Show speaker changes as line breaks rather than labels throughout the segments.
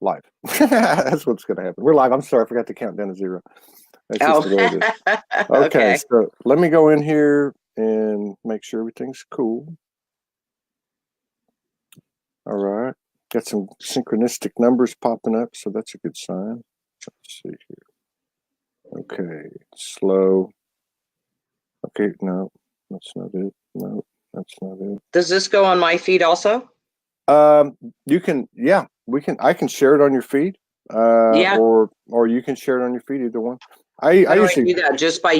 live. That's what's going to happen. We're live. I'm sorry, I forgot to count down to 0. That's just the way it is. Okay, so let me go in here and make sure everything's cool. All right. Got some synchronistic numbers popping up, so that's a good sign. Let's see here. Okay, slow. Okay, no, that's not it. No, that's not it.
Does this go on my feed also?
You can, yeah, I can share it on your feed.
Yeah.
Or you can share it on your feed, either one. I
usually do that just by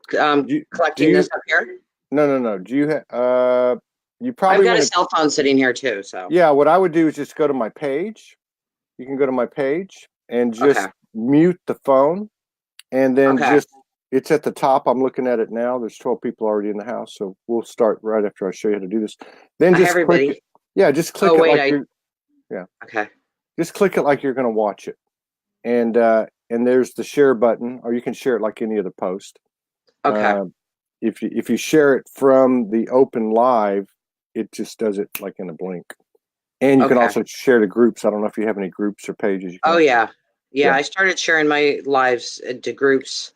collecting this up here.
No. Do you have you probably
I've got a cell phone sitting here too, so
yeah, what I would do is just go to my page. You can go to my page and just mute the phone, and then it's at the top. I'm looking at it now. There's 12 people already in the house, so we'll start right after I show you how to do this. Then just click it. Yeah, just click it like you're, yeah. Okay. Just click it like you're going to watch it, and there's the share button, or you can share it like any other post.
Okay.
If you share it from the open live, it just does it like in a blink. And you can also share to groups. I don't know if you have any groups or pages. You can
yeah. I started sharing my lives to groups.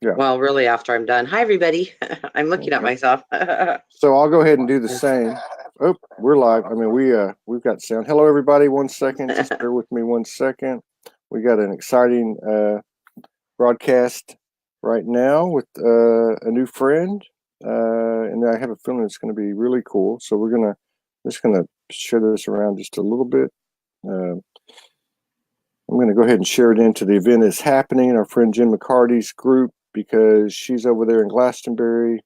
Yeah. Well, really after I'm done. Hi, everybody. I'm looking at myself.
So I'll go ahead and do the same. Oh, we're live. I mean, we've got sound. Hello, everybody. 1 second. Just bear with me 1 second. We got an exciting broadcast right now with a new friend. And I have a feeling it's going to be really cool. So we're just going to share this around just a little bit. I'm going to go ahead and share it into the event that's happening, our friend Jen McCarty's group, because she's over there in Glastonbury,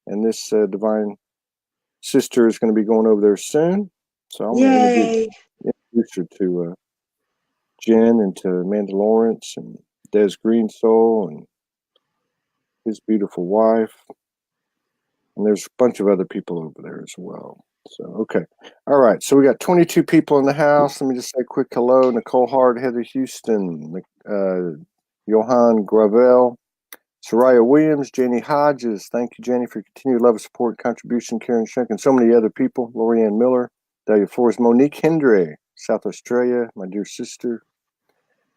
and this divine sister is going to be going over there soon. So I'm going to introduce her to Jen and to Amanda Lawrence and Des Greensoul and his beautiful wife. And there's a bunch of other people over there as well. So, okay. All right. So we got 22 people in the house. Let me just say a quick hello. Nicole Hart, Heather Houston, Johan Gravel, Soraya Williams, Janie Hodges. Thank you, Janie, for your continued love and support, contribution, Karen Shunk, and so many other people. Lorianne Miller, Dahlia Flores, Monique Hendre, South Australia, my dear sister.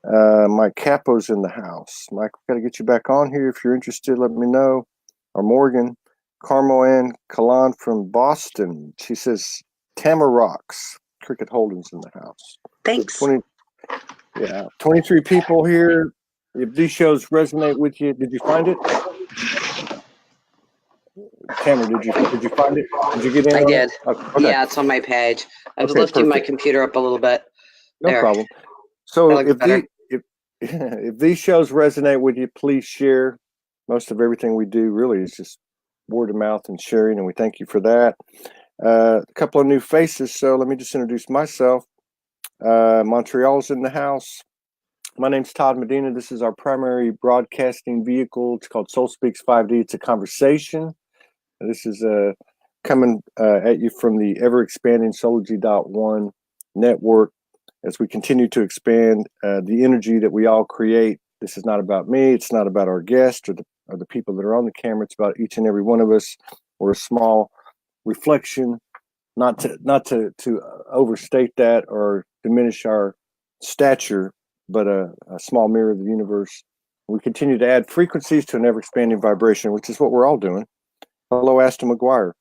Mike Capo's in the house. Mike, we've got to get you back on here. If you're interested, let me know. Or Morgan. Carmel Ann Kalan from Boston. She says, Tamra rocks. Cricket Holdings in the house.
Thanks.
23 people here. If these shows resonate with you, did you find it? Tamra, did you find it? Did you get in?
I did. Okay. Yeah, it's on my page. I was lifting my computer up a little bit.
No problem. So if these shows resonate with you, please share. Most of everything we do really is just word of mouth and sharing, and we thank you for that. A couple of new faces, so let me just introduce myself. Montreal's in the house. My name's Todd Medina. This is our primary broadcasting vehicle. It's called SoulSpeaks 5D. It's a conversation. This is coming at you from the ever-expanding Soulogy.1 network. As we continue to expand the energy that we all create, this is not about me. It's not about our guests or the people that are on the camera. It's about each and every one of us. We're a small reflection, not to overstate that or diminish our stature, but a small mirror of the universe. We continue to add frequencies to an ever-expanding vibration, which is what we're all doing. Hello, Aston McGuire.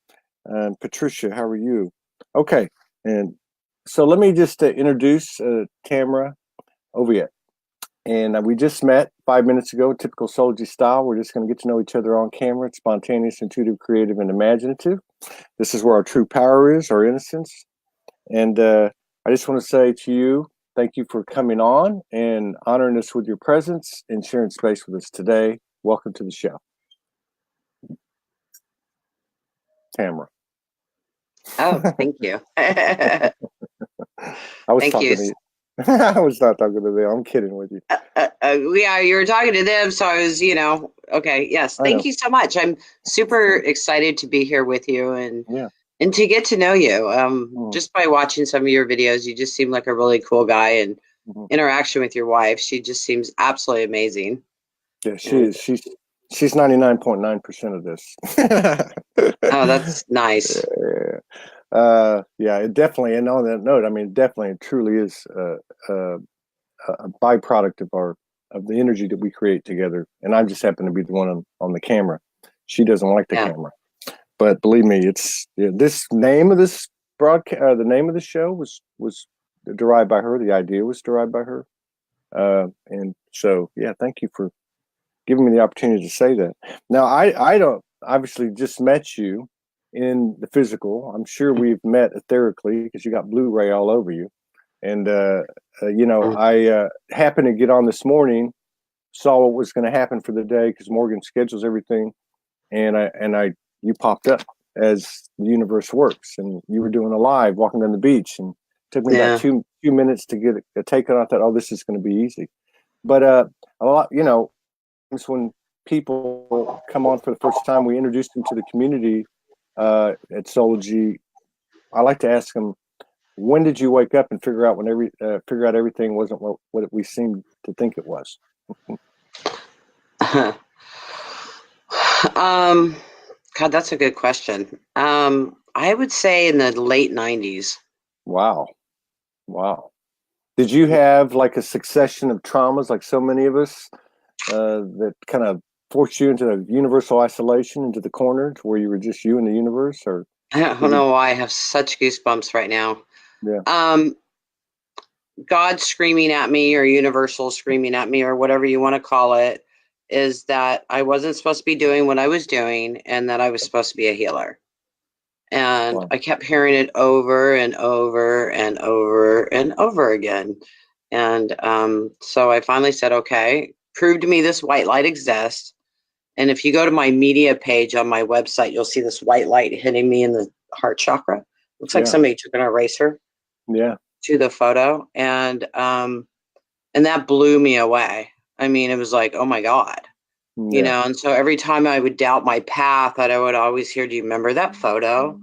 And Patricia, how are you? Okay, and so let me just introduce Tamra Oviatt. And we just met 5 minutes ago, typical Soulogy style. We're just going to get to know each other on camera. It's spontaneous, intuitive, creative, and imaginative. This is where our true power is, our innocence. And I just want to say to you, thank you for coming on and honoring us with your presence and sharing space with us today. Welcome to the show. Tamra.
Oh, thank you. I
was talking to you. I was not talking to them. I'm kidding with you.
Yeah, you were talking to them, so I was, okay. Yes, thank you so much. I'm super excited to be here with you and to get to know you. Just by watching some of your videos, you just seem like a really cool guy, and interaction with your wife, she just seems absolutely amazing.
Yeah, she is. She's 99.9% of this.
Oh, that's nice.
Yeah, it definitely. And on that note, I mean, definitely, it truly is a byproduct of the energy that we create together. And I just happen to be the one on the camera. She doesn't like the camera, but believe me, it's this name of this broadcast. The name of the show was derived by her. The idea was derived by her. And so, yeah, thank you for giving me the opportunity to say that. Now, I don't obviously just met you in the physical. I'm sure we've met etherically because you got Blu-ray all over you. And you know, I happened to get on this morning, saw what was going to happen for the day because Morgan schedules everything, and you popped up as the universe works, and you were doing a live walking down the beach, and it took me about two minutes to get a take on it. I thought, oh, this is going to be easy, but a lot, you know, when people come on for the first time, we introduce them to the community at Soulogy. I like to ask them, when did you wake up and figure out everything wasn't what we seemed to think it was?
God, that's a good question. I would say in the late 90s.
Wow. Did you have like a succession of traumas, like so many of us, that kind of forced you into a universal isolation, into the corner, to where you were just you and the universe? Or
I don't know why I have such goosebumps right now.
Yeah.
God screaming at me, or universal screaming at me, or whatever you want to call it, is that I wasn't supposed to be doing what I was doing, and that I was supposed to be a healer. And I kept hearing it over and over and over and over again. And so I finally said, okay, prove to me this white light exists. And if you go to my media page on my website, you'll see this white light hitting me in the heart chakra. Looks like somebody took an eraser to the photo. And that blew me away. I mean, it was like, oh my God. You know, and so every time I would doubt my path, that I would always hear, do you remember that photo?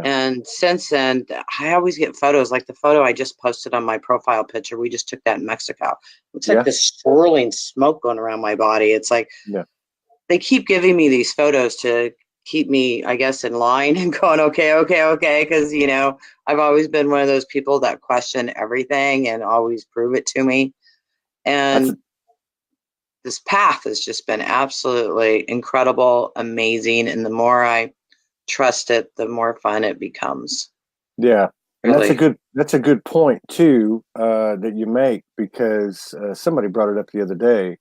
And since then, I always get photos like the photo I just posted on my profile picture. We just took that in Mexico. It's like this swirling smoke going around my body. It's like they keep giving me these photos to keep me, I guess, in line and going, okay. Because, you know, I've always been one of those people that question everything and always prove it to me. And this path has just been absolutely incredible, amazing. And the more I trust it, the more fun it becomes.
Yeah. And really. That's a good point too, that you make, because somebody brought it up the other day,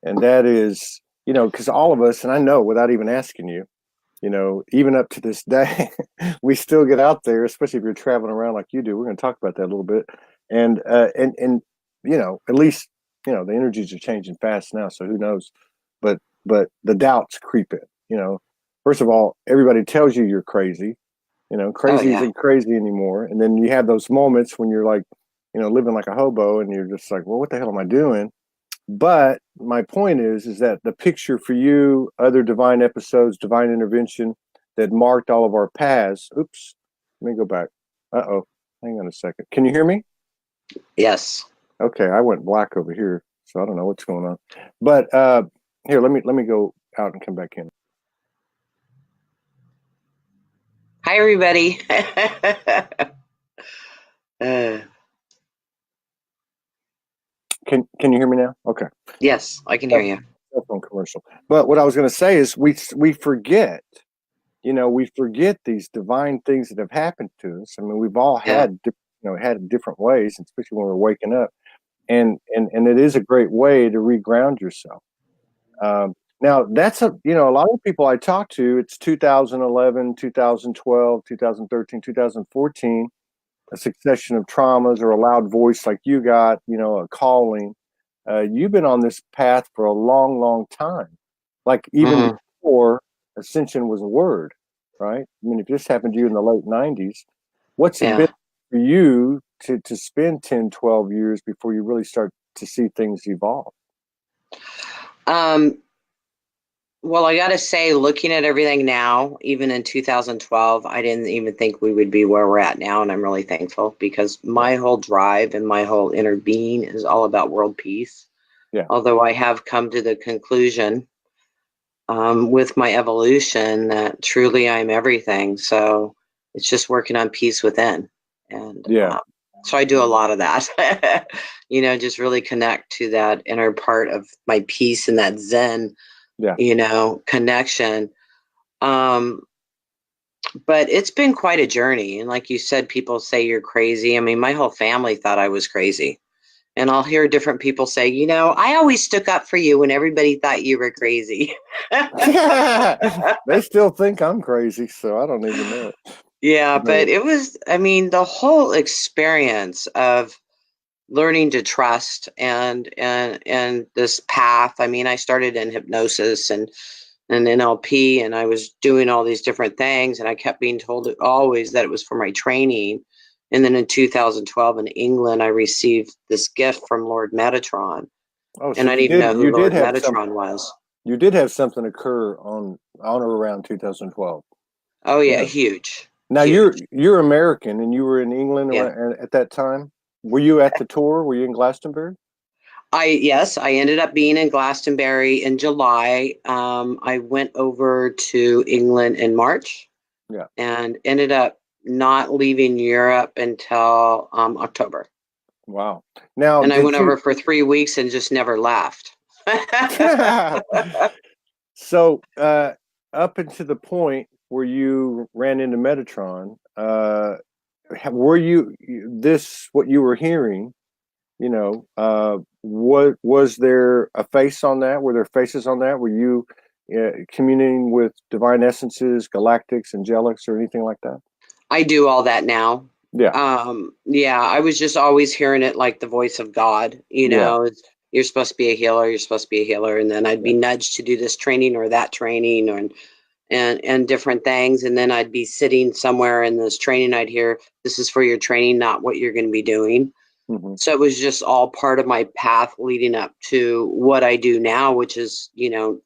and that is, you know, because all of us, and I know without even asking you, you know, even up to this day, we still get out there, especially if you're traveling around like you do. We're going to talk about that a little bit, and you know, at least, you know, the energies are changing fast now, so who knows? But the doubts creep in. You know, first of all, everybody tells you you're crazy. You know, crazy isn't crazy anymore. And then you have those moments when you're like, you know, living like a hobo, and you're just like, well, what the hell am I doing? But my point is that the picture for you, other divine episodes, divine intervention that marked all of our paths. Oops, let me go back. Uh-oh, hang on a second. Can you hear me?
Yes.
Okay, I went black over here, so I don't know what's going on. But here, let me go out and come back in.
Hi, everybody.
Can you hear me now? Okay.
Yes, I can hear you.
Cell phone commercial. But what I was going to say is we forget, you know, we forget these divine things that have happened to us. I mean, we've all had, you know, had different ways, especially when we're waking up, and it is a great way to reground yourself. Now that's you know, a lot of people I talk to, it's 2011, 2012, 2013, 2014, a succession of traumas, or a loud voice like you got, you know, a calling. You've been on this path for a long, long time, like even before ascension was a word, right? I mean, if this happened to you in the late 90s, what's it been for you to spend 10, 12 years before you really start to see things evolve?
Well, I got to say, looking at everything now, even in 2012, I didn't even think we would be where we're at now. And I'm really thankful, because my whole drive and my whole inner being is all about world peace. Yeah. Although I have come to the conclusion with my evolution that truly I'm everything. So it's just working on peace within. And so I do a lot of that, you know, just really connect to that inner part of my peace and that Zen, you know, connection. But it's been quite a journey. And like you said, people say you're crazy. I mean, my whole family thought I was crazy. And I'll hear different people say, you know, I always stuck up for you when everybody thought you were crazy.
They still think I'm crazy, so I don't even know it.
Yeah, but it was, I mean, the whole experience of learning to trust and this path. I mean, I started in hypnosis and NLP, and I was doing all these different things, and I kept being told always that it was for my training. And then in 2012 in England, I received this gift from Lord Metatron.
Oh,
and
so
I didn't even know who Lord Metatron was.
You did have something occur on or around 2012.
Oh yeah, huge.
Now
huge.
you're American, and you were in England at that time. Were you at the tour? Were you in Glastonbury?
Yes, I ended up being in Glastonbury in July. I went over to England in March.
Yeah.
And ended up not leaving Europe until October.
Wow. Now,
and I went over for 3 weeks and just never left.
So, up until the point where you ran into Metatron, were you what you were hearing? You know, what was there a face on that? Were there faces on that? Were you communing with divine essences, galactics, angelics, or anything like that?
I do all that now.
Yeah.
I was just always hearing it like the voice of God, you know, you're supposed to be a healer, you're supposed to be a healer. And then I'd be nudged to do this training or that training and different things. And then I'd be sitting somewhere in this training, I'd hear, this is for your training, not what you're going to be doing.
Mm-hmm.
So it was just all part of my path leading up to what I do now, which is, you know,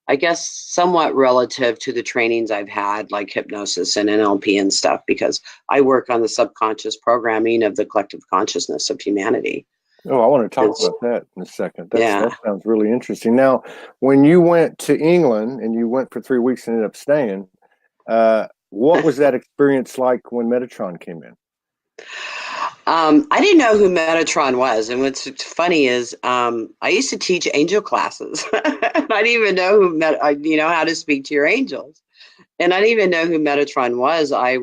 I guess somewhat relative to the trainings I've had, like hypnosis and NLP and stuff, because I work on the subconscious programming of the collective consciousness of humanity.
Oh, I want to talk about that in a second. That sounds really interesting. Now, when you went to England and you went for 3 weeks and ended up staying, what was that experience like when Metatron came in?
I didn't know who Metatron was. And what's funny is I used to teach angel classes. I didn't even know who how to speak to your angels. And I didn't even know who Metatron was. I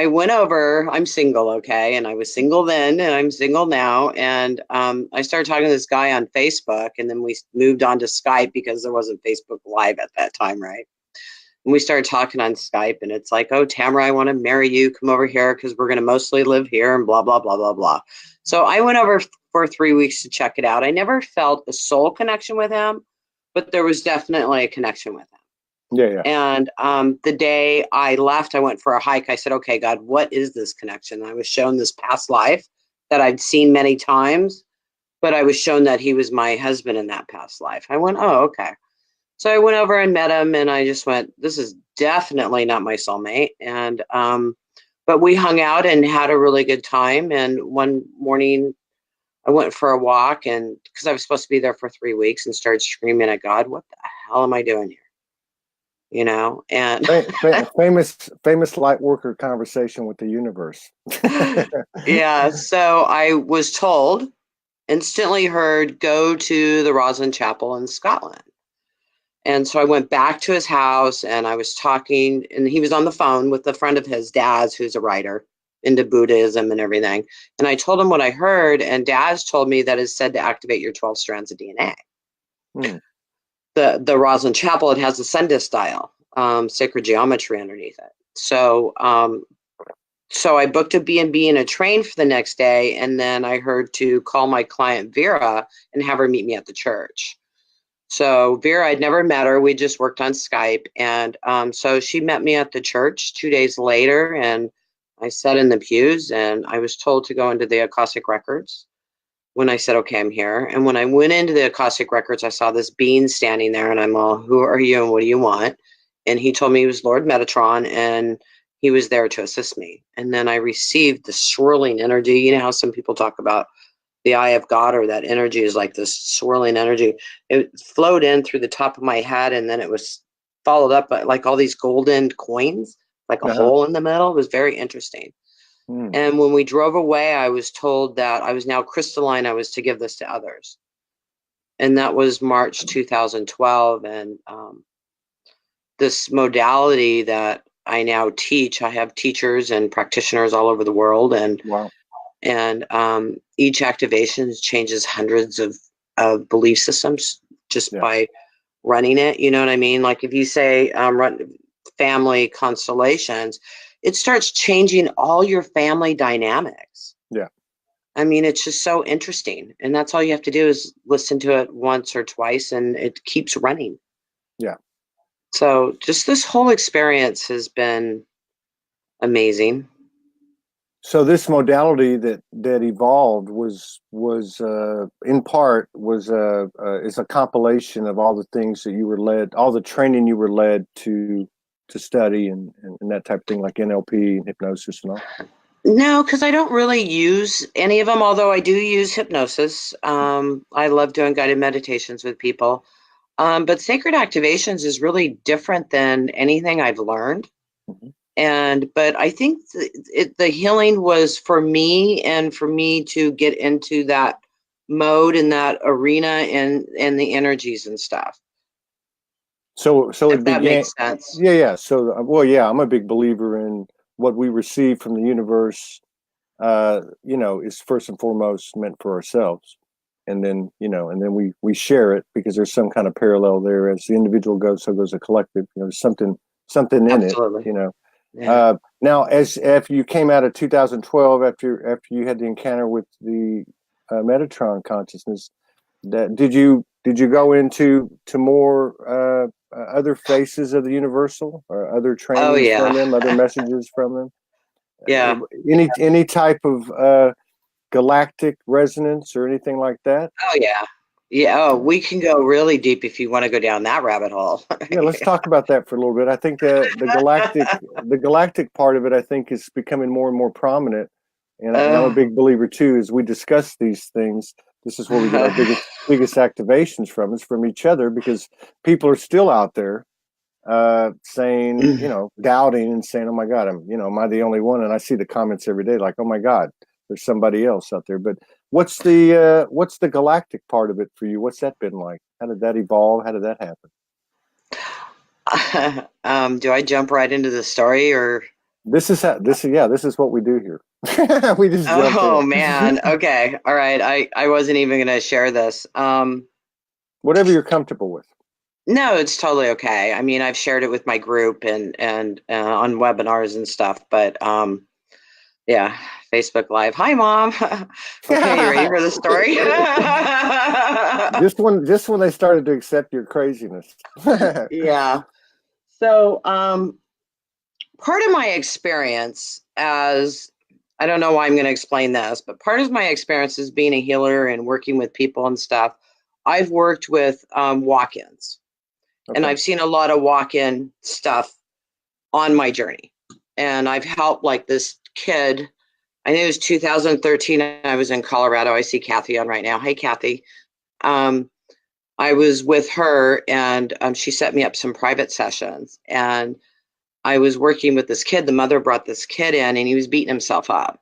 went over, I'm single, okay? And I was single then, and I'm single now. And I started talking to this guy on Facebook, and then we moved on to Skype because there wasn't Facebook Live at that time, right? And we started talking on Skype, and it's like, oh, Tamra, I want to marry you. Come over here because we're going to mostly live here and blah, blah, blah, blah, blah. So I went over for 3 weeks to check it out. I never felt a soul connection with him, but there was definitely a connection with him.
Yeah.
And the day I left, I went for a hike. I said, okay, God, what is this connection? And I was shown this past life that I'd seen many times, but I was shown that he was my husband in that past life. I went, oh, okay. So I went over and met him, and I just went, this is definitely not my soulmate. And but we hung out and had a really good time. And one morning I went for a walk, and because I was supposed to be there for 3 weeks, and started screaming at God, what the hell am I doing here? You know, and
famous light worker conversation with the universe.
Yeah. So I was told, instantly heard, go to the Roslin Chapel in Scotland. And so I went back to his house, and I was talking, and he was on the phone with a friend of his, Daz, who's a writer into Buddhism and everything. And I told him what I heard, and Daz told me that it's said to activate your 12 strands of DNA. The Roslin Chapel, it has a Sundance dial, sacred geometry underneath it. So I booked a B&B and a train for the next day, and then I heard to call my client Vera and have her meet me at the church. So Vera, I'd never met her. We just worked on Skype. And so she met me at the church 2 days later, and I sat in the pews, and I was told to go into the Akashic Records. When I said, okay, I'm here. And when I went into the Akashic Records, I saw this being standing there, and I'm all, who are you and what do you want? And he told me he was Lord Metatron, and he was there to assist me. And then I received the swirling energy. You know how some people talk about the eye of God, or that energy is like this swirling energy. It flowed in through the top of my head, and then it was followed up by like all these golden coins like a hole in the middle. It was very interesting. And when we drove away, I was told that I was now crystalline. I was to give this to others. And that was March 2012. And this modality that I now teach, I have teachers and practitioners all over the world. And
wow.
And each activation changes hundreds of belief systems just by running it. You know what I mean? Like if you say run family constellations, it starts changing all your family dynamics.
Yeah.
I mean, it's just so interesting. And that's all you have to do is listen to it once or twice and it keeps running.
Yeah.
So just this whole experience has been amazing.
So this modality that evolved was in part is a compilation of all the things that you were led, all the training you were led to study and that type of thing, like NLP and hypnosis and all.
No, because I don't really use any of them, although I do use hypnosis. I love doing guided meditations with people. But sacred activations is really different than anything I've learned. But I think the healing was for me and for me to get into that mode in that arena and the energies and stuff.
So
if
it
that
began.
Makes sense.
Yeah. So I'm a big believer in what we receive from the universe. Is first and foremost meant for ourselves, and then we share it because there's some kind of parallel there. As the individual goes, so goes a collective. There's something in
Absolutely.
it.
Yeah.
Now, as if you came out of 2012 after you had the encounter with the Metatron consciousness, did you go into more other faces of the universal or other trainings from them, other messages from them?
Yeah.
Any type of galactic resonance or anything like that?
Oh yeah. Yeah. Oh, we can go really deep if you want to go down that rabbit hole.
Yeah, let's talk about that for a little bit. I think the galactic part of it, I think, is becoming more and more prominent. And I'm a big believer too. As we discuss these things, this is where we get our biggest activations from, is from each other, because people are still out there saying, doubting and saying, "Oh my God, am I the only one?" And I see the comments every day, like, "Oh my God, there's somebody else out there." But what's the galactic part of it for you? What's that been like? How did that evolve? How did that
happen? Do I jump right into the story, or
this is what we do here. We just jump in.
Oh man. Okay. All right. I wasn't even going to share this.
Whatever you're comfortable with.
No, it's totally okay. I mean, I've shared it with my group and on webinars and stuff, but yeah, Facebook Live. Hi, Mom. Okay, you ready for the story?
Just when they started to accept your craziness.
Yeah. So, part of my experience as I don't know why I'm going to explain this, but part of my experience as being a healer and working with people and stuff, I've worked with walk-ins. Okay. And I've seen a lot of walk-in stuff on my journey. And I've helped like this kid, I think it was 2013. I was in Colorado. I see Kathy on right now. Hey, Kathy. I was with her and she set me up some private sessions. And I was working with this kid. The mother brought this kid in and he was beating himself up.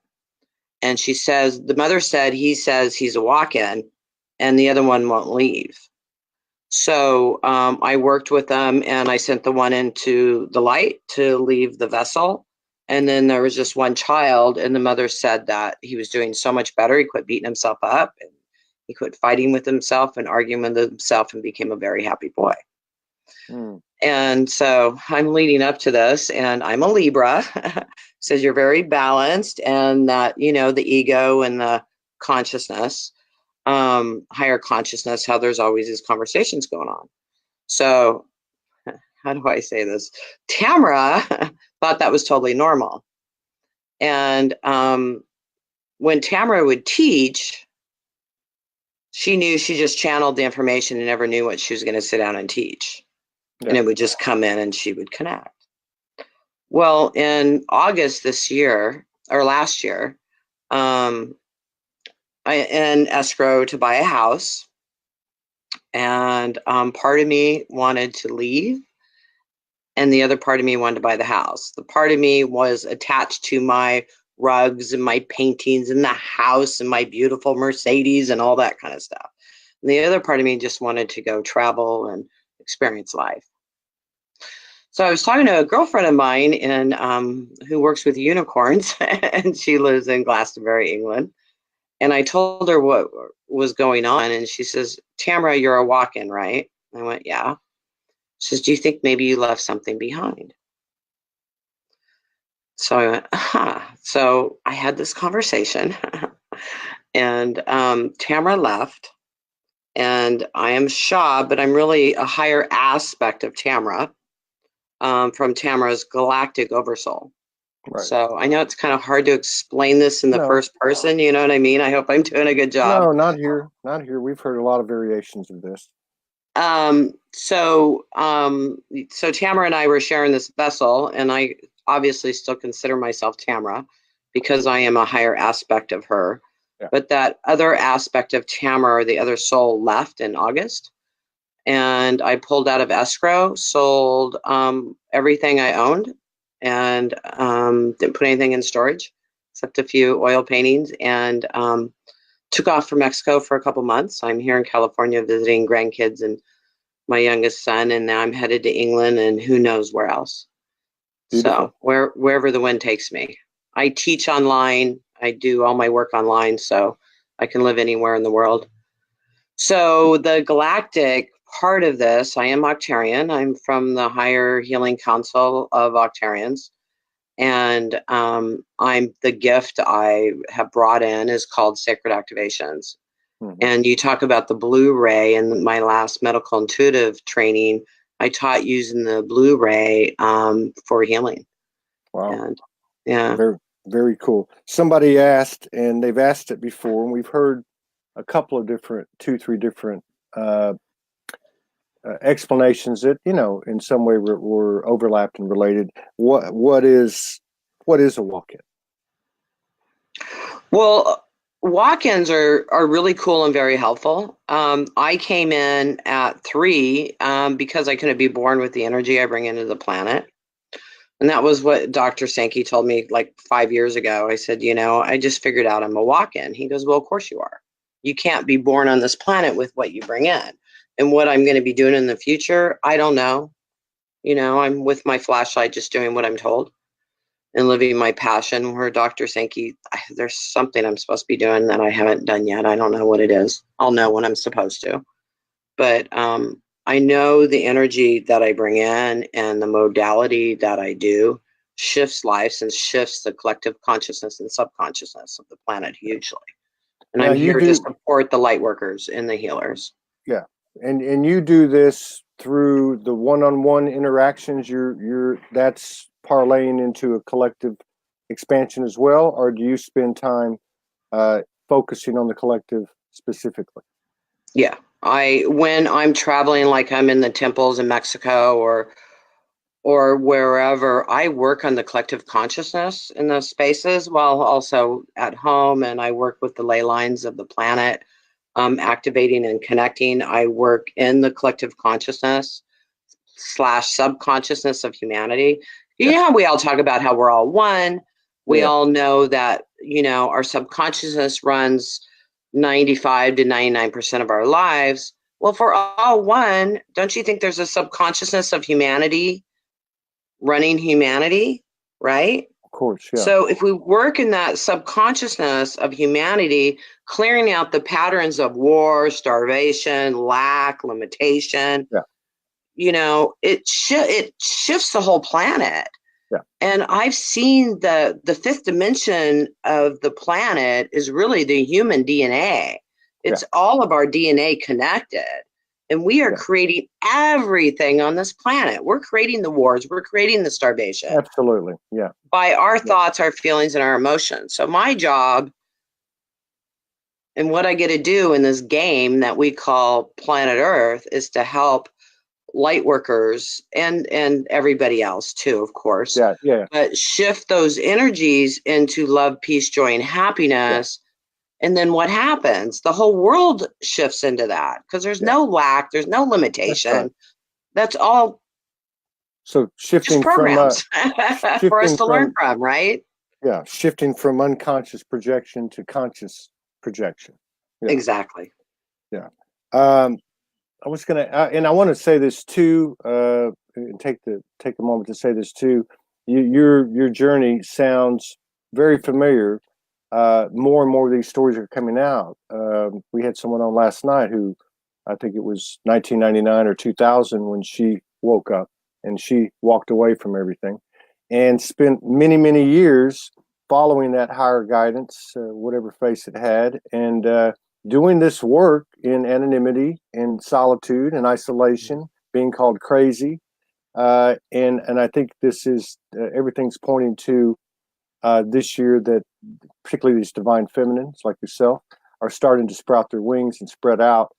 And the mother said, he says he's a walk-in and the other one won't leave. So I worked with them and I sent the one into the light to leave the vessel. And then there was just one child and the mother said that he was doing so much better. He quit beating himself up and he quit fighting with himself and arguing with himself and became a very happy boy. And so I'm leading up to this and I'm a Libra. Says you're very balanced and that, the ego and the consciousness, higher consciousness, how there's always these conversations going on. So how do I say this? Tamra thought that was totally normal. And when Tamra would teach, she knew she just channeled the information and never knew what she was going to sit down and teach. Yeah. And it would just come in and she would connect. Well, in August this year, or last year, I in escrow to buy a house. And part of me wanted to leave and the other part of me wanted to buy the house. The part of me was attached to my rugs and my paintings and the house and my beautiful Mercedes and all that kind of stuff. And the other part of me just wanted to go travel and experience life. So I was talking to a girlfriend of mine who works with unicorns, and she lives in Glastonbury, England. And I told her what was going on, and she says, "Tamra, you're a walk-in, right?" I went, "Yeah." She says, "Do you think maybe you left something behind?" So I went, So I had this conversation, and Tamra left, and I am Shah, but I'm really a higher aspect of Tamra, from Tamra's galactic oversoul. Right. So I know it's kind of hard to explain this in the first person. You know what I mean? I hope I'm doing a good job.
No, not here. Not here. We've heard a lot of variations of this.
So Tamra and I were sharing this vessel, and I obviously still consider myself Tamra because I am a higher aspect of her. Yeah. But that other aspect of Tamra, or the other soul, left in August. And I pulled out of escrow, sold everything I owned, and didn't put anything in storage except a few oil paintings, and took off for Mexico for a couple months. I'm here in California visiting grandkids and my youngest son, and now I'm headed to England and who knows where else. Beautiful. So wherever the wind takes me. I teach online. I do all my work online, so I can live anywhere in the world. So the galactic part of this, I am Octarian. I'm from the Higher Healing Council of Octarians. And I'm the gift I have brought in is called Sacred Activations. Mm-hmm. And you talk about the blue ray. In my last medical intuitive training, I taught using the blue ray for healing.
Wow.
And, yeah.
Very, very cool. Somebody asked, and they've asked it before, and we've heard a couple of two, three different explanations that, in some way were overlapped and related. What is a walk-in?
Well, walk-ins are really cool and very helpful. I came in at 3 because I couldn't be born with the energy I bring into the planet. And that was what Dr. Sankey told me like 5 years ago. I said, I just figured out I'm a walk-in. He goes, well, of course you are. You can't be born on this planet with what you bring in. And what I'm going to be doing in the future, I don't know. I'm with my flashlight just doing what I'm told and living my passion. Where Dr. Sankey, there's something I'm supposed to be doing that I haven't done yet. I don't know what it is. I'll know when I'm supposed to. But I know the energy that I bring in and the modality that I do shifts lives and shifts the collective consciousness and subconsciousness of the planet hugely. And I'm here to support the light workers and the healers.
Yeah. And you do this through the one-on-one interactions. That's parlaying into a collective expansion as well, or do you spend time focusing on the collective specifically?
Yeah. When I'm traveling, like I'm in the temples in Mexico or wherever, I work on the collective consciousness in those spaces while also at home, and I work with the ley lines of the planet, activating and connecting. I work in the collective consciousness / subconsciousness of humanity. You know how we all talk about how we're all one. We all know that, our subconsciousness runs 95 to 99% of our lives. Well, if we're all one, don't you think there's a subconsciousness of humanity running humanity, right?
Of course, yeah.
So if we work in that subconsciousness of humanity, clearing out the patterns of war, starvation, lack, limitation, it shifts the whole planet. Yeah. And I've seen the fifth dimension of the planet is really the human DNA. It's all of our DNA connected. And we are creating everything on this planet. We're creating the wars. We're creating the starvation.
Absolutely. Yeah.
By our thoughts, our feelings, and our emotions. So my job and what I get to do in this game that we call Planet Earth is to help light workers and everybody else too, of course.
Yeah.
But shift those energies into love, peace, joy, and happiness. And then what happens? The whole world shifts into that because there's no lack, there's no limitation. That's all
So shifting
just programs for us to learn from, right?
Yeah, shifting from unconscious projection to conscious projection.
Yeah. Exactly.
Yeah. I was gonna, and I want to say this too. Take a moment to say this too. Your journey sounds very familiar. More and more of these stories are coming out. We had someone on last night who, I think it was 1999 or 2000 when she woke up and she walked away from everything and spent many, many years following that higher guidance, whatever face it had, and doing this work in anonymity, in solitude and isolation, being called crazy. And I think this is everything's pointing to this year that particularly these divine feminines like yourself are starting to sprout their wings and spread out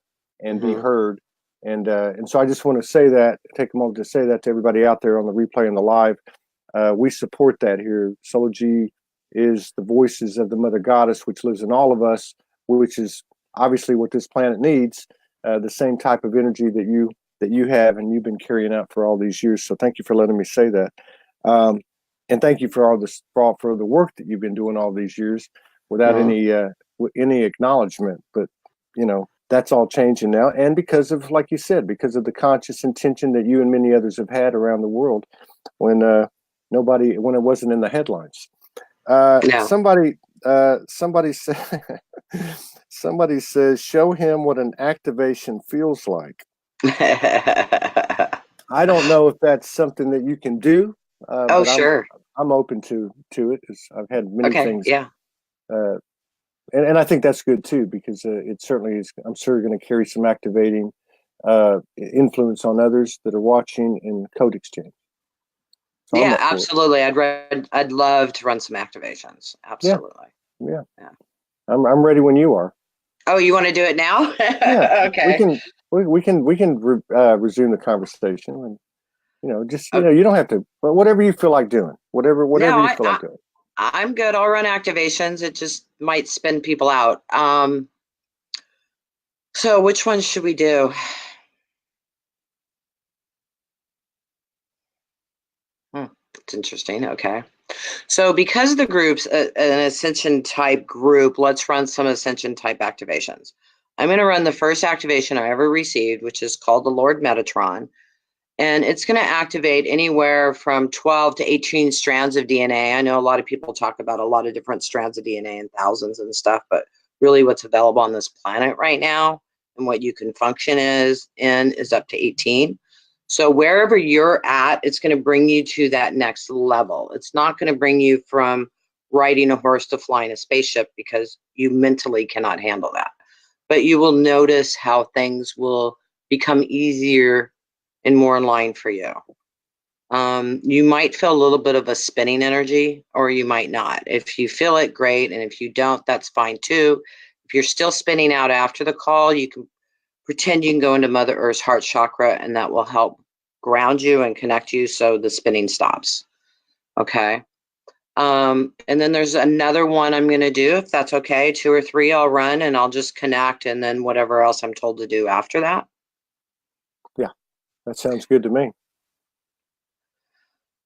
and be heard. And so I just want to say that, take a moment to say that to everybody out there on the replay and the live. We support that here. Soulogy is the voices of the Mother Goddess, which lives in all of us, which is obviously what this planet needs. The same type of energy that you have and you've been carrying out for all these years. So thank you for letting me say that. And thank you for all this for the work that you've been doing all these years without any acknowledgement. But you know, that's all changing now, and because of, like you said, because of the conscious intention that you and many others have had around the world when when it wasn't in the headlines. Somebody said somebody says, show him what an activation feels like. I don't know if that's something that you can do. But
sure.
I'm open to it. I've had many things. Yeah. And I think that's good too, because it certainly is. I'm sure going to carry some activating influence on others that are watching in code exchange.
So yeah, absolutely. I'd love to run some activations. Absolutely.
Yeah. I'm ready when you are.
Oh, you want to do it now?
Yeah. Okay. We can resume the conversation, and you don't have to, but whatever you feel like doing, whatever you feel like doing.
I'm good. I'll run activations. It just might spin people out. So which one should we do? It's interesting. Okay. So because the group's an ascension type group, let's run some ascension type activations. I'm going to run the first activation I ever received, which is called the Lord Metatron. And it's going to activate anywhere from 12 to 18 strands of DNA. I know a lot of people talk about a lot of different strands of DNA and thousands and stuff, but really what's available on this planet right now and what you can function is up to 18. So wherever you're at, it's going to bring you to that next level. It's not going to bring you from riding a horse to flying a spaceship because you mentally cannot handle that. But you will notice how things will become easier and more in line for you. You might feel a little bit of a spinning energy, or you might not. If you feel it, great. And if you don't, that's fine too. If you're still spinning out after the call, you can pretend you can go into Mother Earth's heart chakra, and that will help ground you and connect you so the spinning stops. Okay. And then there's another one I'm going to do, if that's okay. 2 or 3 I'll run, and I'll just connect, and then whatever else I'm told to do after that.
Yeah, that sounds good to me.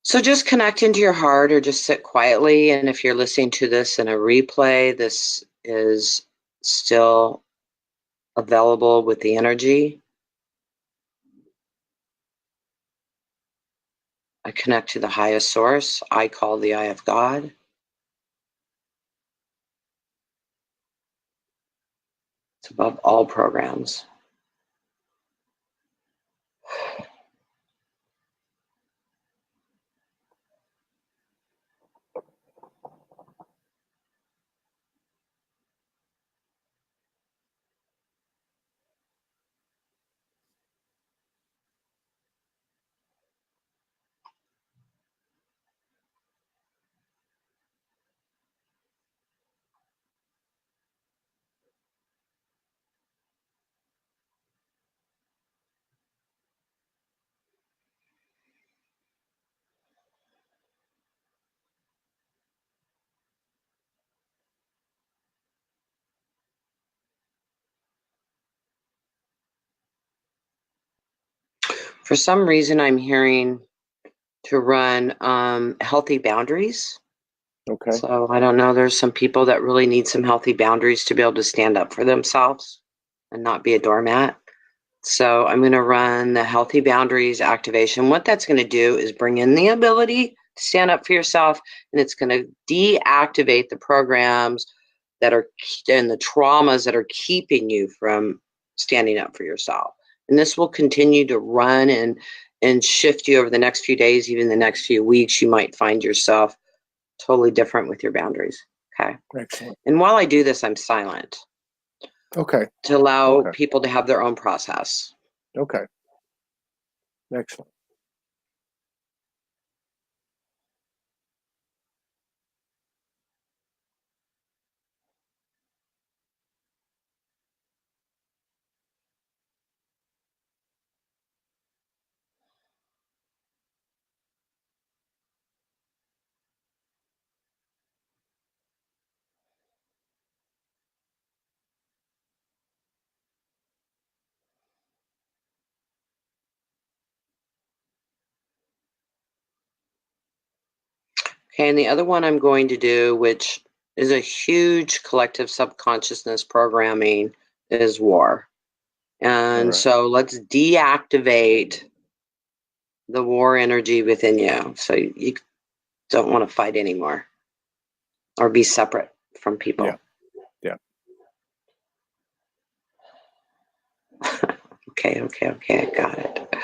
So just connect into your heart or just sit quietly. And if you're listening to this in a replay, this is still available with the energy. I connect to the highest source. I call the eye of God. It's above all programs. For some reason, I'm hearing to run healthy boundaries.
Okay.
So I don't know, there's some people that really need some healthy boundaries to be able to stand up for themselves and not be a doormat. So I'm going to run the healthy boundaries activation. What that's going to do is bring in the ability to stand up for yourself, and it's going to deactivate the programs that are and the traumas that are keeping you from standing up for yourself. And this will continue to run and shift you over the next few days, even the next few weeks. You might find yourself totally different with your boundaries. Okay.
Excellent.
And while I do this, I'm silent.
Okay.
To allow people to have their own process.
Okay. Excellent.
Okay, and the other one I'm going to do, which is a huge collective subconsciousness programming, is war. And so let's deactivate the war energy within you. So you don't want to fight anymore or be separate from people.
Yeah.
Okay, I got it.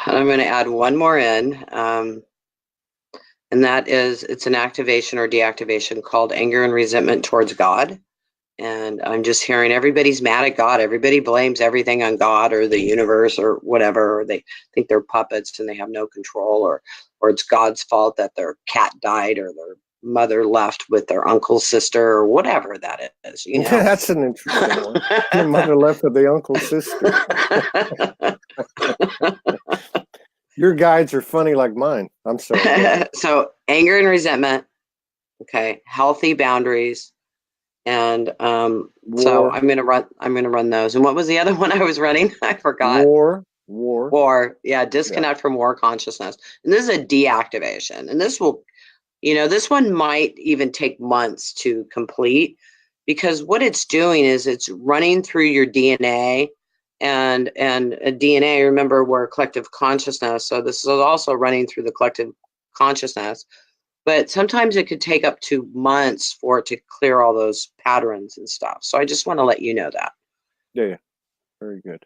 And I'm going to add one more in. And that is, it's an activation or deactivation called anger and resentment towards God. And I'm just hearing everybody's mad at God. Everybody blames everything on God or the universe or whatever. Or they think they're puppets and they have no control, or it's God's fault that their cat died or their mother left with their uncle's sister or whatever that is. You know?
That's an interesting one. Your mother left with the uncle's sister. Your guides are funny like mine. I'm sorry.
So anger and resentment. Okay, healthy boundaries. And so I'm gonna run those. And what was the other one I was running? I forgot. War. Yeah, disconnect from war consciousness. And this is a deactivation. And this will, this one might even take months to complete, because what it's doing is it's running through your DNA and DNA, remember, we're collective consciousness. So this is also running through the collective consciousness. But sometimes it could take up to months for it to clear all those patterns and stuff. So I just want to let you know that.
Yeah. Very good.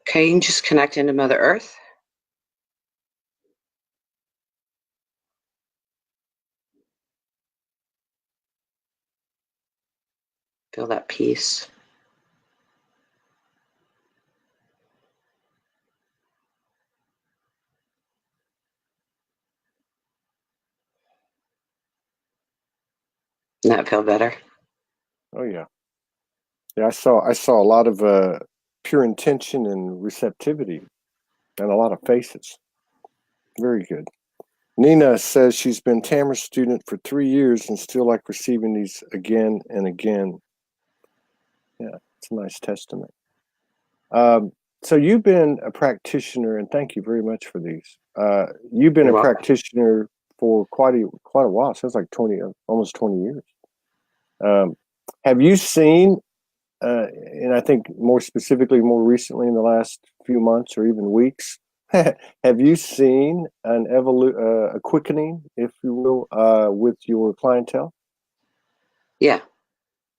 Okay, you can just connect into Mother Earth. Feel that peace. Doesn't that feel better?
Oh yeah. Yeah, I saw a lot of pure intention and receptivity and a lot of faces. Very good. Nina says she's been Tamra's student for 3 years and still like receiving these again and again. Yeah, it's a nice testament. So you've been a practitioner, and thank you very much for these. You've been a practitioner for quite a while. Sounds like almost 20 years. Have you seen, and I think more specifically, more recently in the last few months or even weeks, have you seen a quickening, if you will, with your clientele?
Yeah,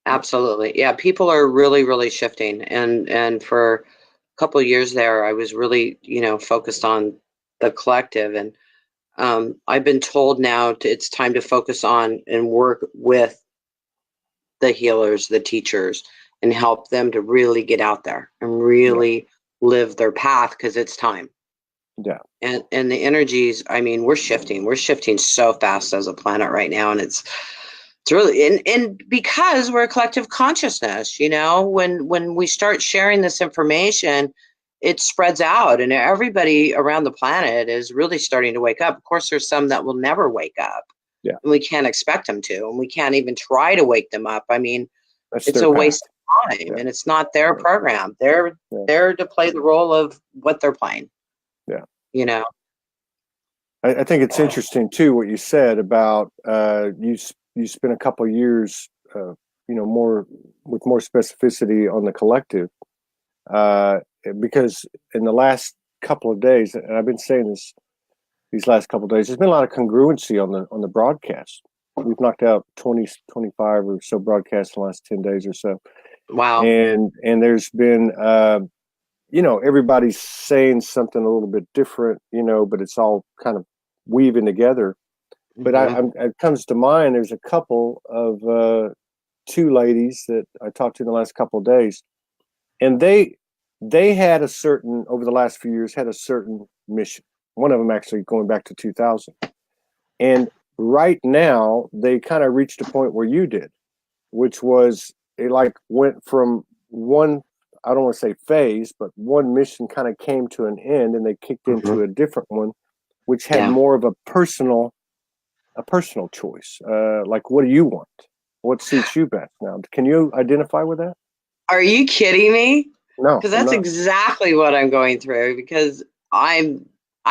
absolutely. Yeah, people are really, really shifting. And for a couple of years there, I was really, focused on the collective. And I've been told now it's time to focus on and work with the healers, the teachers, and help them to really get out there and really live their path, because it's time.
Yeah.
And the energies, I mean, we're shifting so fast as a planet right now. And it's really, and because we're a collective consciousness, when we start sharing this information, it spreads out, and everybody around the planet is really starting to wake up. Of course, there's some that will never wake up.
Yeah.
And we can't expect them to, and we can't even try to wake them up. I mean, it's a waste of time, and it's not their program. They're there to play the role of what they're playing.
Yeah. I think it's interesting too what you said about you spent a couple of years, more with more specificity on the collective, because in the last couple of days, and I've been saying this these last couple of days, there's been a lot of congruency on the broadcast. We've knocked out 20, 25 or so broadcasts in the last 10 days or so.
Wow.
And there's been, everybody's saying something a little bit different, but it's all kind of weaving together. But it comes to mind, there's a couple of two ladies that I talked to in the last couple of days, and they had over the last few years, had a certain mission. One of them actually going back to 2000. And right now, they kind of reached a point where you did, which was it like went from one, I don't want to say phase, but one mission kind of came to an end, and they kicked into a different one, which had more of a personal choice. Like, what do you want? What suits you best now? Can you identify with that?
Are you kidding me?
No,
because that's exactly what I'm going through, because I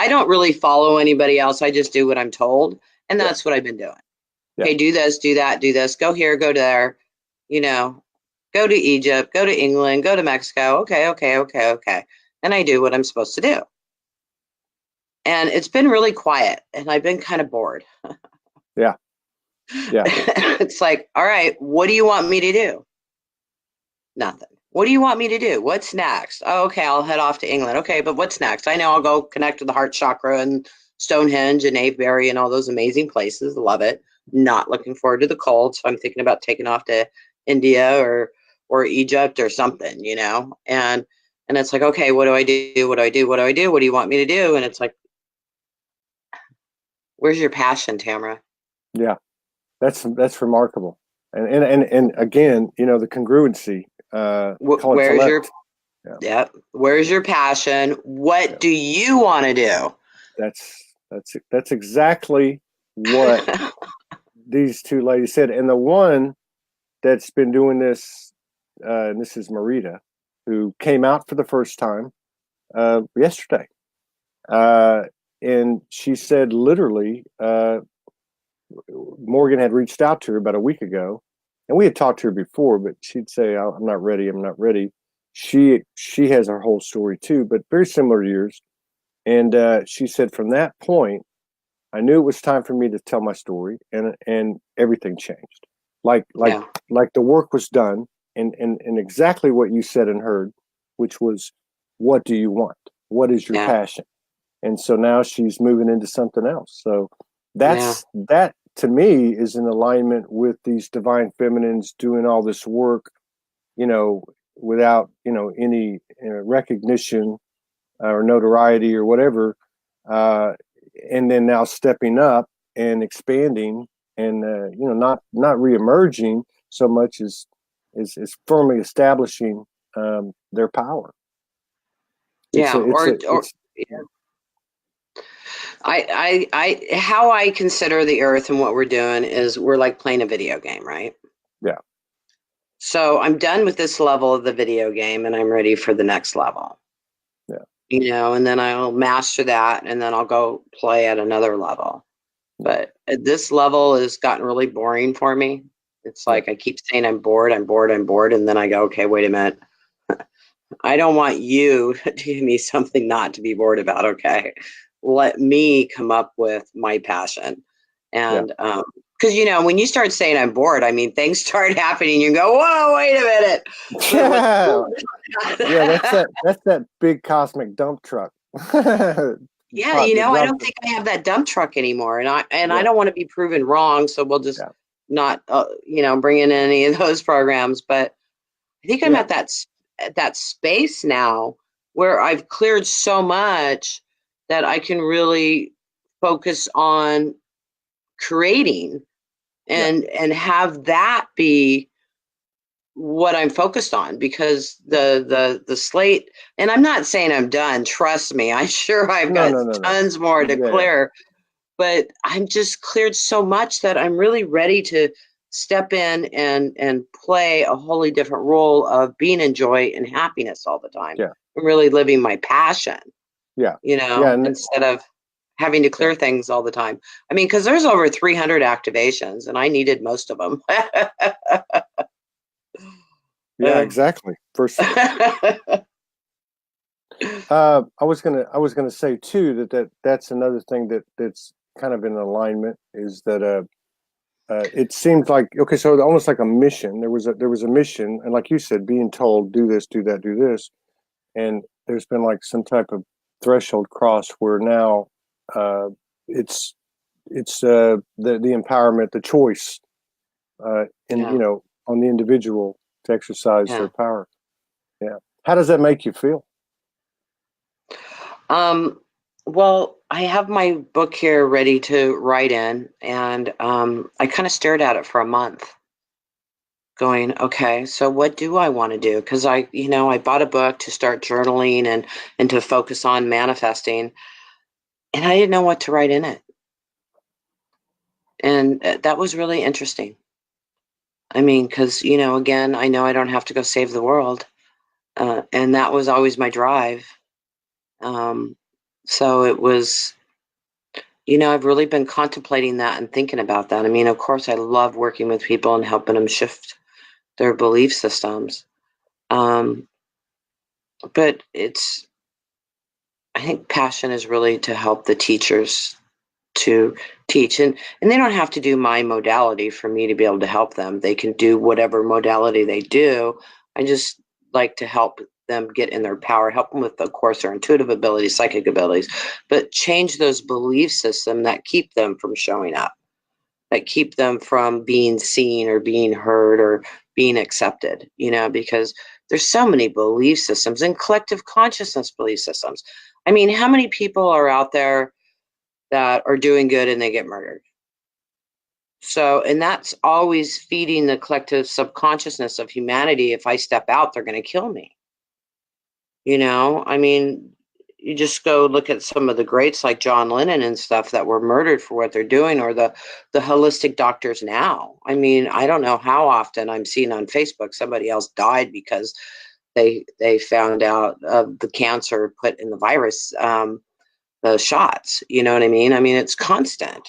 don't really follow anybody else. I just do what I'm told. And that's what I've been doing. Okay, do this, do that, do this, go here, go there, go to Egypt, go to England, go to Mexico. Okay. And I do what I'm supposed to do. And it's been really quiet, and I've been kind of bored.
Yeah.
It's like, all right, what do you want me to do? Nothing. What do you want me to do? What's next? Oh, okay, I'll head off to England. Okay, but what's next? I know I'll go connect with the heart chakra and Stonehenge and Avebury and all those amazing places. Love it. Not looking forward to the cold, so I'm thinking about taking off to India or Egypt or something, And it's like, okay, what do I do? What do I do? What do I do? What do you want me to do? And it's like, where's your passion, Tamra?
Yeah, that's remarkable. And again, the congruency.
Where's your where's your passion? What do you want to do?
That's exactly what these two ladies said. And the one that's been doing this, and this is Marita, who came out for the first time yesterday. And she said literally, Morgan had reached out to her about a week ago, and we had talked to her before, but she'd say, I'm not ready. I'm not ready. She has her whole story too, but very similar to yours. And she said, from that point, I knew it was time for me to tell my story, and everything changed. Like the work was done, and exactly what you said and heard, which was, what do you want? What is your passion? And so now she's moving into something else. So that to me is in alignment with these divine feminines doing all this work, without, any recognition or notoriety or whatever. And then now stepping up and expanding and, not reemerging so much as firmly establishing their power.
How I consider the earth and what we're doing is we're like playing a video game, right?
Yeah.
So I'm done with this level of the video game, and I'm ready for the next level.
Yeah.
And then I'll master that, and then I'll go play at another level. But this level has gotten really boring for me. It's like I keep saying I'm bored, and then I go, okay, wait a minute. I don't want you to give me something not to be bored about, okay? Let me come up with my passion. And because when you start saying I'm bored, I mean things start happening. You go, whoa, wait a minute.
That's that big cosmic dump truck.
Yeah, I don't think I have that dump truck anymore, and I don't want to be proven wrong, so we'll just not bring in any of those programs. But I think I'm at that space now where I've cleared so much that I can really focus on creating and have that be what I'm focused on, because the slate, and I'm not saying I'm done, trust me, I'm sure I've got tons more to clear, but I'm just cleared so much that I'm really ready to step in and play a wholly different role of being in joy and happiness all the time. I'm really living my passion. Instead of having to clear things all the time. I mean, because there's over 300 activations, and I needed most of them.
Exactly. First, I was gonna say too that's another thing that's kind of in alignment, is that it seems like, okay, so almost like a mission. There was a mission, and like you said, being told do this, do that, do this, and there's been like some type of threshold cross where now it's the empowerment, the choice, on the individual to exercise their power. How does that make you feel?
Well, I have my book here ready to write in, and I kind of stared at it for a month going, okay, so what do I want to do? Because I bought a book to start journaling and to focus on manifesting, and I didn't know what to write in it. And that was really interesting. I mean, because, again, I know I don't have to go save the world. And that was always my drive. So it was, I've really been contemplating that and thinking about that. I mean, of course, I love working with people and helping them shift their belief systems. But I think passion is really to help the teachers to teach, and they don't have to do my modality for me to be able to help them. They can do whatever modality they do. I just like to help them get in their power, help them with, of course, their intuitive abilities, psychic abilities, but change those belief systems that keep them from showing up, that keep them from being seen or being heard or being accepted, because there's so many belief systems and collective consciousness belief systems. I mean, how many people are out there that are doing good and they get murdered? So, and that's always feeding the collective subconsciousness of humanity. If I step out, they're going to kill me. I mean, you just go look at some of the greats like John Lennon and stuff that were murdered for what they're doing, or the holistic doctors now. I mean, I don't know how often I'm seeing on Facebook somebody else died because they found out of the cancer put in the virus, the shots. You know what I mean? I mean, it's constant.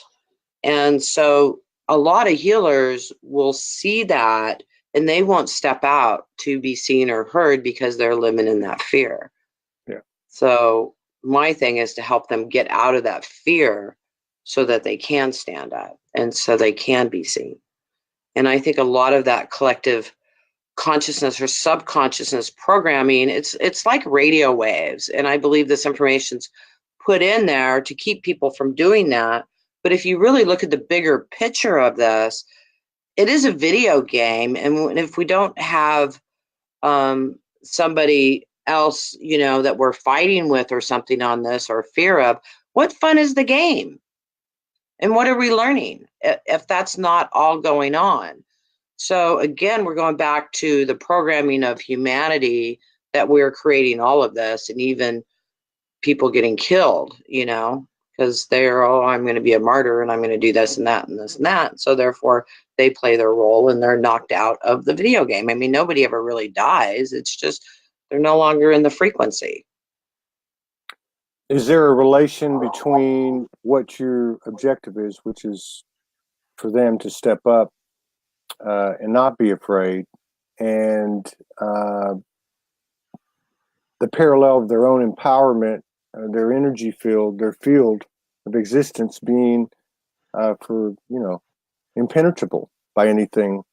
And so a lot of healers will see that, and they won't step out to be seen or heard because they're living in that fear. So my thing is to help them get out of that fear so that they can stand up and so they can be seen. And I think a lot of that collective consciousness or subconsciousness programming, it's like radio waves. And I believe this information's put in there to keep people from doing that. But if you really look at the bigger picture of this, it is a video game. And if we don't have somebody else, that we're fighting with or something on this, or fear of, what fun is the game? And what are we learning if that's not all going on? So again, we're going back to the programming of humanity, that we're creating all of this, and even people getting killed, because they're, I'm going to be a martyr and I'm going to do this and that and this and that. So therefore they play their role and they're knocked out of the video game. I mean, nobody ever really dies. It's just they're no longer in the frequency.
Is there a relation between what your objective is, which is for them to step up and not be afraid, and the parallel of their own empowerment, their energy field, their field of existence being for, impenetrable by anything,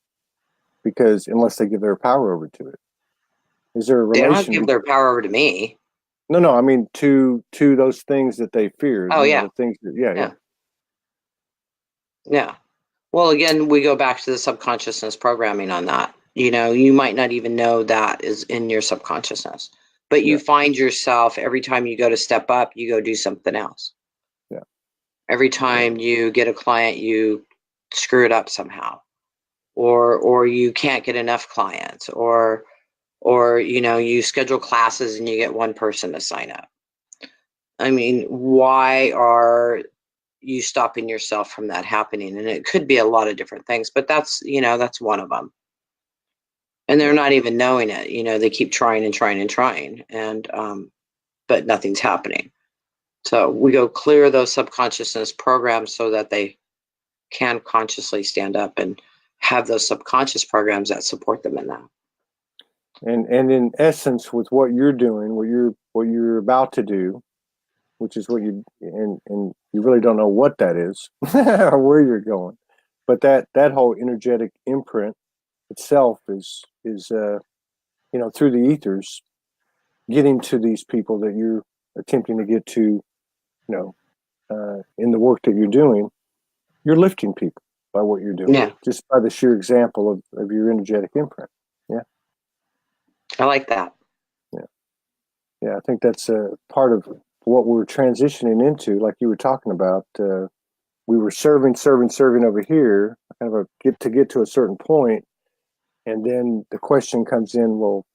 because unless they give their power over to it. Is there a relation?
They don't have to give their power over to me.
No, I mean to those things that they fear.
Oh, yeah.
The things that,
Yeah. Well, again, we go back to the subconsciousness programming on that. You might not even know that is in your subconsciousness, but you find yourself every time you go to step up, you go do something else.
Yeah.
Every time you get a client, you screw it up somehow, or you can't get enough clients, or you schedule classes and you get one person to sign up. I mean, why are you stopping yourself from that happening? And it could be a lot of different things, but that's one of them. And they're not even knowing it. They keep trying and trying and trying, and but nothing's happening. So we go clear those subconsciousness programs so that they can consciously stand up and have those subconscious programs that support them in that.
And in essence, with what you're doing, what you're about to do, which is what you and you really don't know what that is or where you're going, but that whole energetic imprint itself is through the ethers, getting to these people that you're attempting to get to, in the work that you're doing. You're lifting people by what you're doing, just by the sheer example of your energetic imprint. Yeah,
I like that.
Yeah, I think that's a part of what we're transitioning into, like you were talking about. We were serving over here, kind of get to a certain point, and then the question comes in, well,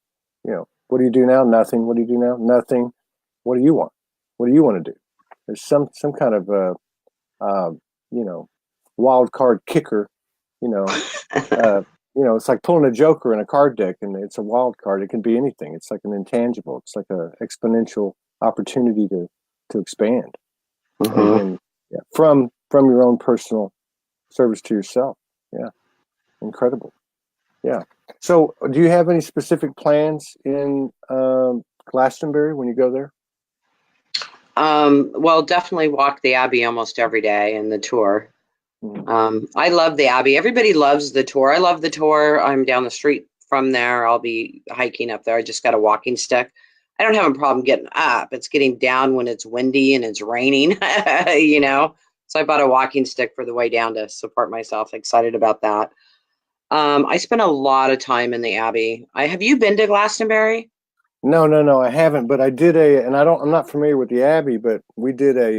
what do you do now? Nothing. What do you do now? Nothing. What do you want? What do you want to do? There's some kind of wild card kicker. It's like pulling a joker in a card deck, and it's a wild card. It can be anything. It's like an intangible. It's like an exponential opportunity to expand, and from your own personal service to yourself. Yeah, incredible. Yeah. So, do you have any specific plans in Glastonbury when you go there?
Well, definitely walk the Abbey almost every day in the tour. I love the Abbey. Everybody loves the tour. I love the tour. I'm down the street from there. I'll be hiking up there. I just got a walking stick. I don't have a problem getting up. It's getting down when it's windy and it's raining, So I bought a walking stick for the way down to support myself. Excited about that. I spent a lot of time in the Abbey. Have you been to Glastonbury?
No, I haven't. But I did I'm not familiar with the Abbey, but we did I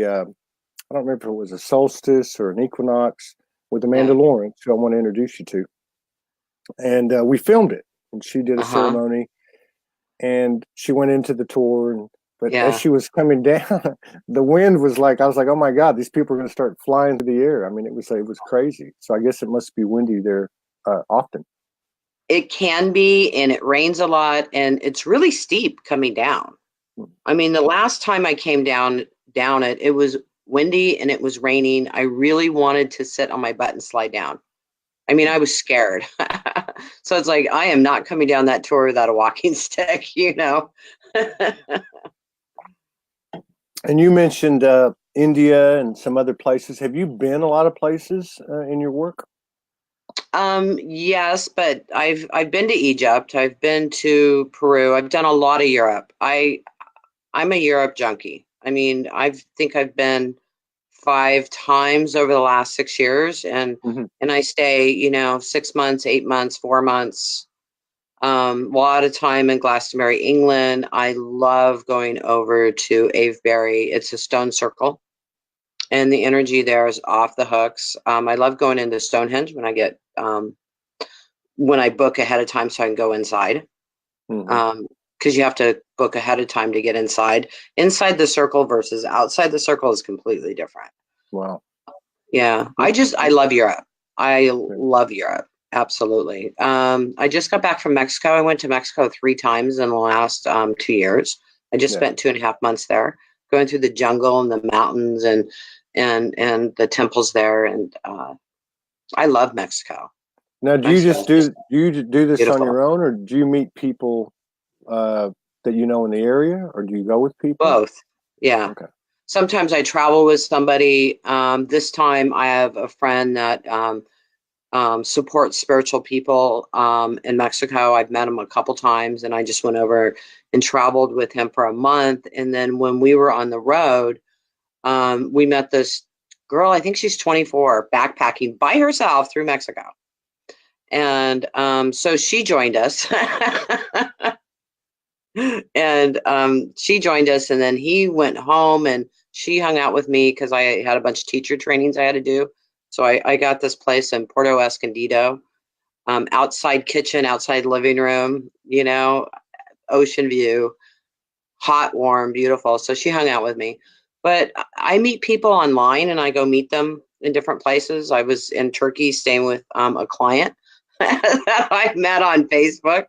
don't remember if it was a solstice or an equinox with Amanda Lawrence, who I want to introduce you to. And we filmed it, and she did a ceremony, and she went into the tour. But as she was coming down, the wind was like, I was like, oh my God, these people are going to start flying through the air. I mean, it was crazy. So I guess it must be windy there often.
It can be, and it rains a lot, and it's really steep coming down. I mean, the last time I came down it was windy and it was raining. I really wanted to sit on my butt and slide down. I mean, I was scared. So it's like, I am not coming down that tour without a walking stick,
And you mentioned India and some other places. Have you been a lot of places in your work?
Yes, but I've been to Egypt. I've been to Peru. I've done a lot of Europe. I'm a Europe junkie. I mean, I think I've been 5 times over the last 6 years, and I stay, 6 months, 8 months, 4 months. A lot of time in Glastonbury, England. I love going over to Avebury. It's a stone circle, and the energy there is off the hooks. I love going into Stonehenge when I book ahead of time so I can go inside. Because you have to book ahead of time to get inside. Inside the circle versus outside the circle is completely different.
Wow.
Yeah. I love Europe. I love Europe. Absolutely. I just got back from Mexico. I went to Mexico 3 times in the last 2 years. I just spent 2.5 months there, going through the jungle and the mountains and the temples there. And I love Mexico.
Now, do you just do this beautiful on your own, or do you meet people that you know in the area, or do you go with people?
Both. Yeah.
Okay.
sometimes I travel with somebody. This time I have a friend that supports spiritual people in Mexico. I've met him a couple times, and I just went over and traveled with him for a month. And then when we were on the road, we met this girl, I think she's 24, backpacking by herself through Mexico. And so she joined us. And she joined us, and then he went home, and she hung out with me because I had a bunch of teacher trainings I had to do. So I got this place in Puerto Escondido, outside kitchen, outside living room, you know, ocean view, hot, warm, beautiful. So she hung out with me. But I meet people online, and I go meet them in different places. I was in Turkey staying with a client that I met on Facebook.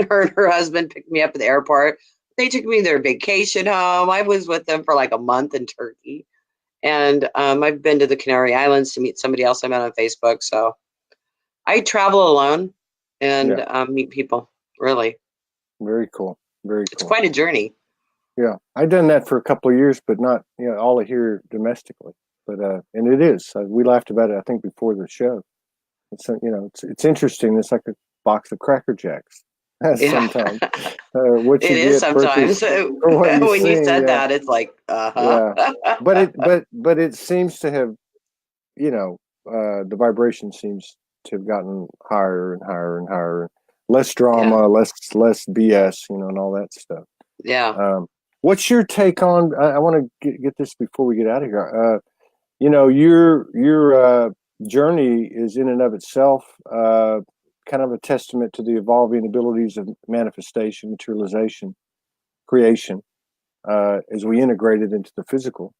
Her and her husband picked me up at the airport. They took me their vacation home. I was with them for like a month in Turkey. And I've been to the Canary Islands to meet somebody else I met on Facebook. So I travel alone and meet people, really.
Very cool. Very cool.
It's quite a journey.
Yeah. I've done that for a couple of years, but not, all here domestically. But, and it is. We laughed about it, I think, before the show. It's, it's interesting. It's like a box of Cracker Jacks. Sometimes. What you
it is
get
sometimes. When you said that, it's like,
yeah. But it seems to have, the vibration seems to have gotten higher and higher and higher. Less drama, less BS, and all that stuff.
Yeah.
What's your take on? I want to get this before we get out of here. Your journey is in and of itself kind of a testament to the evolving abilities of manifestation, materialization, creation, as we integrate it into the physical.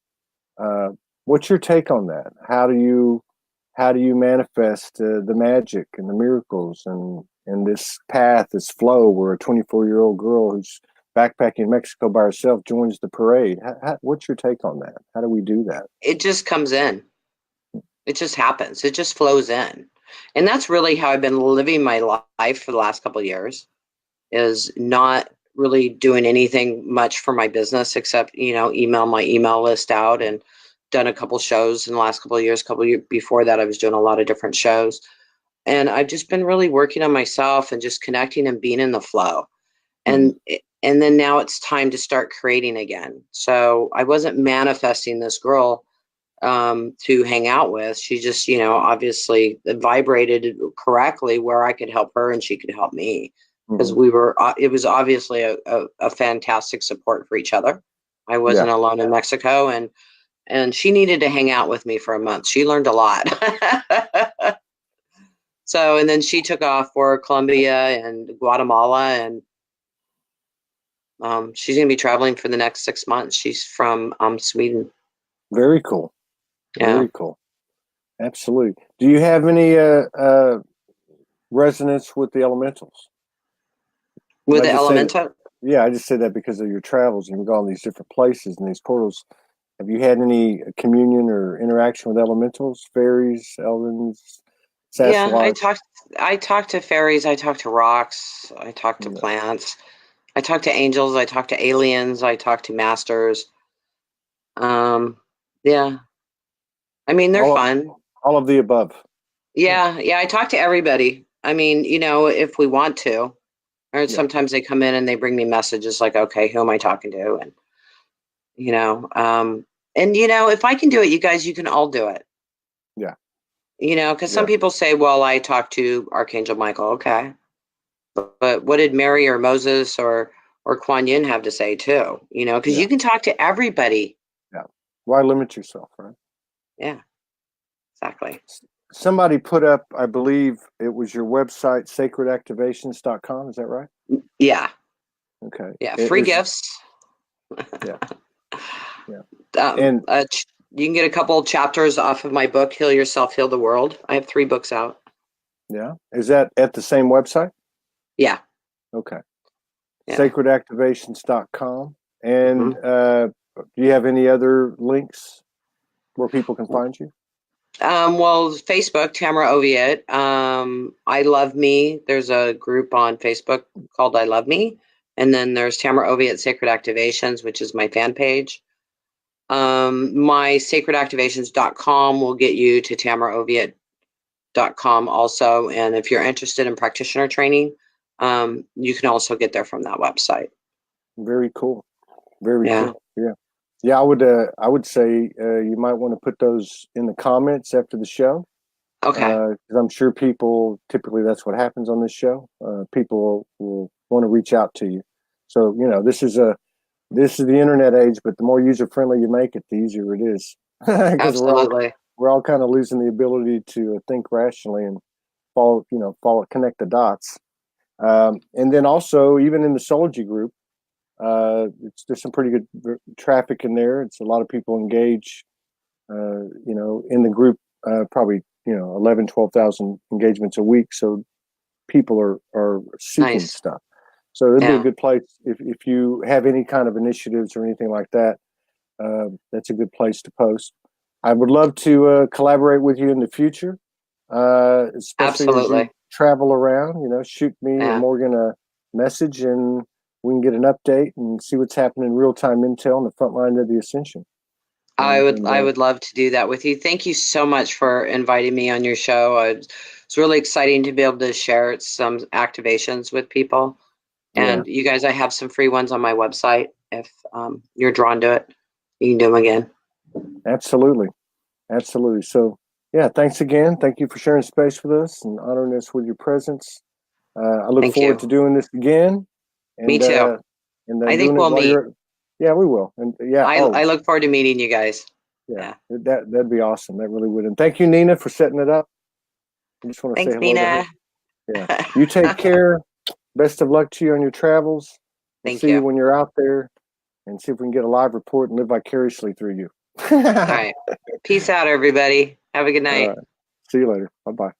What's your take on that? How do you manifest the magic and the miracles and this path, this flow, where a 24-year-old girl who's backpacking Mexico by herself joins the parade? What's your take on that? How do we do that?
It just comes in. It just happens. It just flows in. And that's really how I've been living my life for the last couple of years, is not really doing anything much for my business except, email my email list out, and done a couple shows in the last couple of years. Before that, I was doing a lot of different shows. And I've just been really working on myself and just connecting and being in the flow. And then now it's time to start creating again. So I wasn't manifesting this girl to hang out with. She just, obviously vibrated correctly where I could help her and she could help me, because it was obviously a fantastic support for each other. I wasn't alone in Mexico, and she needed to hang out with me for a month. She learned a lot. So, and then she took off for Colombia and Guatemala, and she's going to be traveling for the next 6 months. She's from Sweden.
Very cool.
Yeah.
Very cool. Absolutely. Do you have any resonance with the elementals?
With the elemental?
Yeah, I just said that because of your travels, and you go all these different places and these portals. Have you had any communion or interaction with elementals, fairies, elvens, Sasquatch?
Yeah, I talk to fairies, I talk to rocks, I talk to plants, I talk to angels, I talk to aliens, I talk to masters. Yeah. I mean, they're fun.
All of the above.
Yeah, I talk to everybody. I mean, if we want to. Or sometimes they come in and they bring me messages like, okay, who am I talking to? And, if I can do it, you guys, you can all do it.
Yeah.
Because some people say, well, I talked to Archangel Michael. Okay. But what did Mary or Moses or Kuan Yin have to say too? Because you can talk to everybody.
Yeah. Why limit yourself, right?
Yeah, exactly.
Somebody put up, I believe it was your website, sacredactivations.com. Is that right?
Yeah.
Okay.
Yeah. Free gifts.
Yeah.
And you can get a couple of chapters off of my book, Heal Yourself, Heal the World. I have 3 books out.
Yeah. Is that at the same website?
Yeah.
Okay. Yeah. Sacredactivations.com. And do you have any other links where people can find you?
Well, Facebook, Tamra Oviatt. I Love Me. There's a group on Facebook called I Love Me. And then there's Tamra Oviatt Sacred Activations, which is my fan page. My sacredactivations.com will get you to tamraoviatt.com also. And if you're interested in practitioner training, you can also get there from that website.
Very cool. Very cool. Yeah. Yeah, I would say you might want to put those in the comments after the show.
Okay.
Because I'm sure people, typically that's what happens on this show. People will want to reach out to you. So, you know, this is the internet age, but the more user friendly you make it, the easier it is.
Absolutely.
We're all kind of losing the ability to think rationally and connect the dots. And then also, even in the Soulogy group, there's some pretty good traffic in there. It's a lot of people engage, in the group, probably, 11, 12,000 engagements a week. So people are seeking stuff. So it'd be a good place if you have any kind of initiatives or anything like that. That's a good place to post. I would love to collaborate with you in the future, especially as you travel around. Shoot me or Morgan a message, and we can get an update and see what's happening in real-time intel on the front line of the ascension.
I would love to do that with you. Thank you so much for inviting me on your show. It's really exciting to be able to share some activations with people. And you guys, I have some free ones on my website. If you're drawn to it, you can do them again.
Absolutely. Absolutely. So, thanks again. Thank you for sharing space with us and honoring us with your presence. I look forward to doing this again. And,
me too.
I think we'll meet. Yeah, we will. And
I look forward to meeting you guys.
Yeah. That'd be awesome. That really would. And thank you, Nina, for setting it up. I just want to say hello
Nina.
to her. Yeah. You take care. Best of luck to you on your travels.
Thank you.
See you when you're out there, and see if we can get a live report and live vicariously through you.
All right. Peace out, everybody. Have a good night.
All right. See you later. Bye-bye.